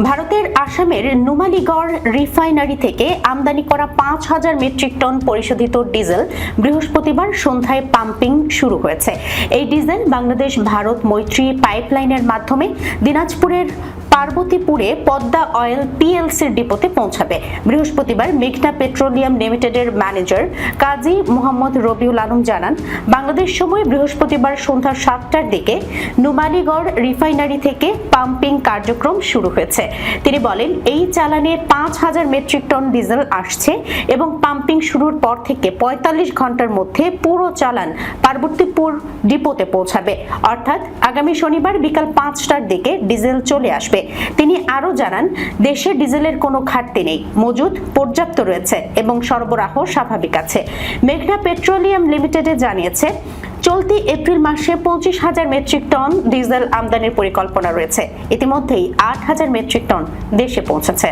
ভারতের আসামের নুমালীগড় রিফাইনারি থেকে আমদানি করা 5,000 মেট্রিক টন পরিশোধিত ডিজেল বৃহস্পতিবার সন্ধ্যায় পাম্পিং শুরু হয়েছে। এই ডিজেল বাংলাদেশ ভারত মৈত্রী পাইপলাইনের মাধ্যমে দিনাজপুরের পার্বতীপুরে পদ্মা অয়েল পিএলসির ডিপোতে পৌঁছাবে। বৃহস্পতিবার মেঘনা পেট্রোলিয়াম লিমিটেডের ম্যানেজার কাজী মোহাম্মদ রবিউল আলম জানান, বাংলাদেশ সময় বৃহস্পতিবার সন্ধ্যা 7টার দিকে নুমালীগড় রিফাইনারি থেকে পাম্পিং কার্যক্রম শুরু হয়েছে। তিনি বলেন, এই চালানে 5,000 মেট্রিক টন ডিজেল আসছে এবং পাম্পিং শুরুর পর থেকে 45 ঘন্টার মধ্যে পুরো চালান পার্বতীপুর ডিপোতে পৌঁছাবে, অর্থাৎ আগামী শনিবার বিকাল 5টার দিকে ডিজেল চলে আসবে। তিনি আরো জানান, দেশে ডিজেলের কোনো ঘাটতি নেই, মজুদ পর্যাপ্ত রয়েছে এবং সরবরাহ স্বাভাবিক আছে। মেঘনা পেট্রোলিয়াম লিমিটেডে জানিয়েছে, চলতি এপ্রিল মাসে 25,000 মেট্রিক টন ডিজেল আমদানির পরিকল্পনা রয়েছে। ইতিমধ্যেই 8,000 মেট্রিক টন দেশে পৌঁছেছে।